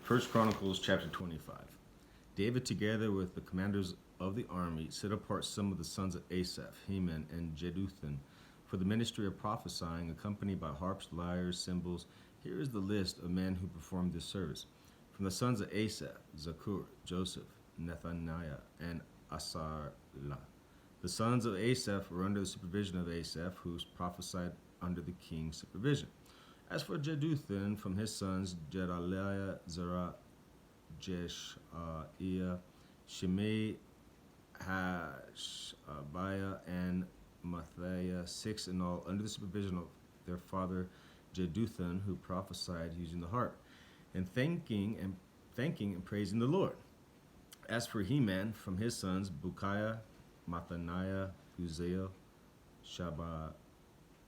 First Chronicles chapter 25. David, together with the commanders of the army, set apart some of the sons of Asaph, Heman, and Jeduthun, for the ministry of prophesying, accompanied by harps, lyres, cymbals. Here is the list of men who performed this service. From the sons of Asaph, Zakur, Joseph, Nethaniah, and Asarlah. The sons of Asaph were under the supervision of Asaph, who prophesied under the king's supervision. As for Jeduthun, from his sons, Jedaliah, Zerah, Jeshaiah, Shimei, Hashabiah, and Matthiah, 6 in all, under the supervision of their father Jeduthun, who prophesied using the harp, and thanking and praising the Lord. As for Heman, from his sons, Bukiah, Mathaniah, Uzziel,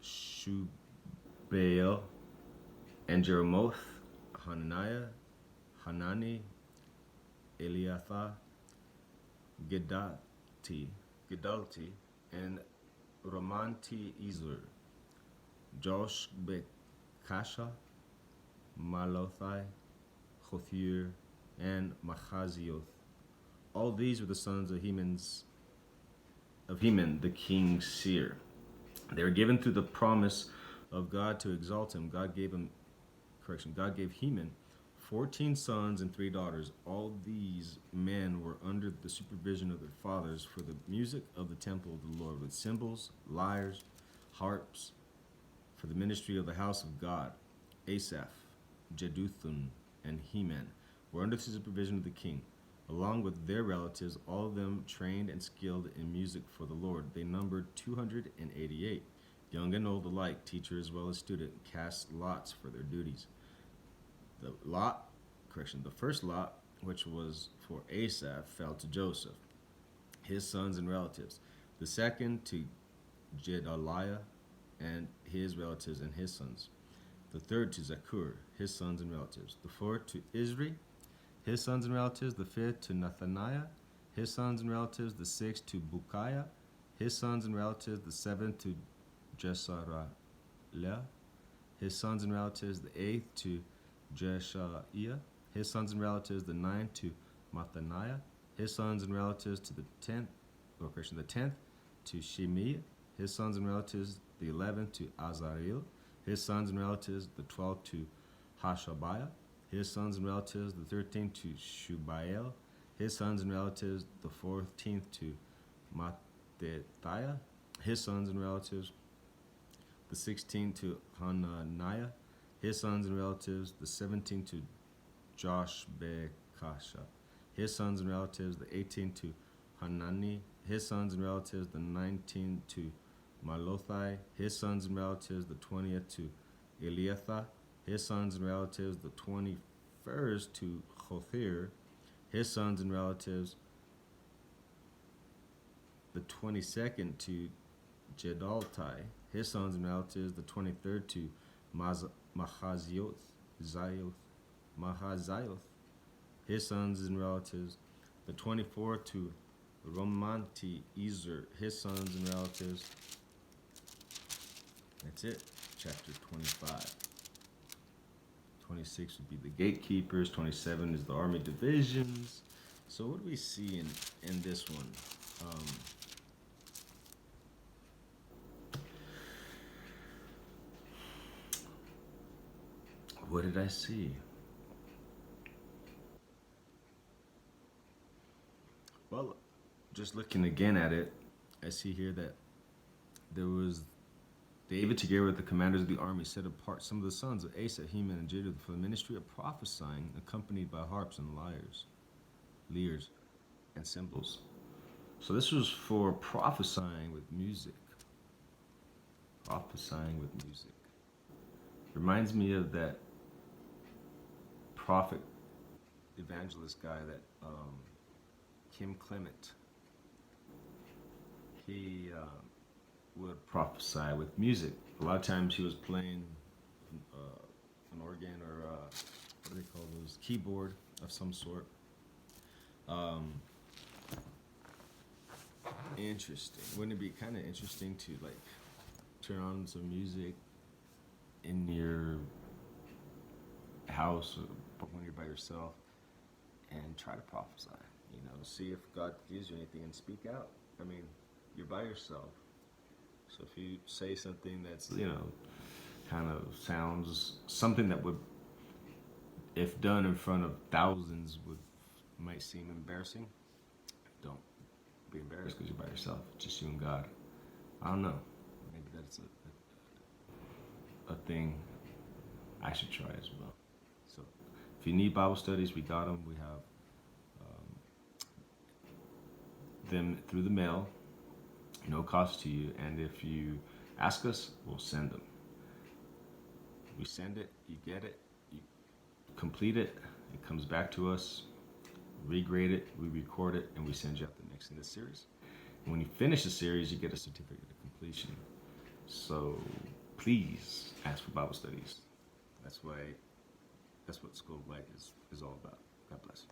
Shubael, and Jeremoth, Hananiah, Hanani, Eliathah, Gedalti, and Ramanti Izur, Josh Bekasha, Malothai, Hothir, and Mahazioth. All these were the sons of Heman, the king's seer. They were given through the promise of God to exalt him. God gave Heman 14 sons and 3 daughters. All these men were under the supervision of their fathers for the music of the temple of the Lord, with cymbals, lyres, harps, for the ministry of the house of God. Asaph, Jeduthun, and Heman were under the supervision of the king, along with their relatives, all of them trained and skilled in music for the Lord. They numbered 288, young and old alike, teacher as well as student, cast lots for their duties. The first lot, which was for Asaph, fell to Joseph, his sons and relatives. The second to Jedaliah and his relatives and his sons. The third to Zakur, his sons and relatives. The fourth to Isri, his sons and relatives. The fifth to Nethaniah, his sons and relatives. The sixth to Bukiah, his sons and relatives. The seventh to Jesarela, his sons and relatives. The eighth to Jeshaiah, his sons and relatives. The ninth to Mathaniah, his sons and relatives. To the tenth to Shimei, his sons and relatives. The 11th to Azareel, his sons and relatives. The 12th to Hashabiah, his sons and relatives. The 13th to Shubael, his sons and relatives. The 14th to Mattithiah, his sons and relatives. The 16th to Hananiah, his sons and relatives. The 17th to Joshbekasha, his sons and relatives. The 18th to Hanani, his sons and relatives. The 19th to Malothai, his sons and relatives. The 20th to Eliathah, his sons and relatives. The 21st to Hothir, his sons and relatives. The 22nd to Jedaltai, his sons and relatives. The 23rd to Mahazioth, his sons and relatives. The 24th to Romanti Ezer, his sons and relatives. That's it, chapter 25. 26 would be the gatekeepers. 27 is the army divisions. So what do we see in this one? What did I see? Well, just looking again at it, I see here that there was David, together with the commanders of the army, set apart some of the sons of Asaph, Heman, and Jeduthun for the ministry of prophesying, accompanied by harps and lyres, and cymbals. So this was for prophesying with music. Prophesying with music. Reminds me of that prophet evangelist guy that Kim Clement. He would prophesy with music. A lot of times he was playing an organ or what do they call those? Keyboard of some sort. Interesting. Wouldn't it be kind of interesting to like turn on some music in your house or but when you're by yourself, and try to prophesy. You know, see if God gives you anything and speak out. I mean, you're by yourself. So if you say something that's, you know, kind of sounds something that would, if done in front of thousands, might seem embarrassing, don't be embarrassed because you're by yourself. Just you and God. I don't know. Maybe that's a thing I should try as well. So if you need Bible studies, we got them. We have them through the mail, no cost to you. And if you ask us, we'll send them. We send it, you get it, you complete it, it comes back to us, regrade it, we record it, and we send you out the next in the series. And when you finish the series, you get a certificate of completion. So please ask for Bible studies. That's what School of Light is all about. God bless.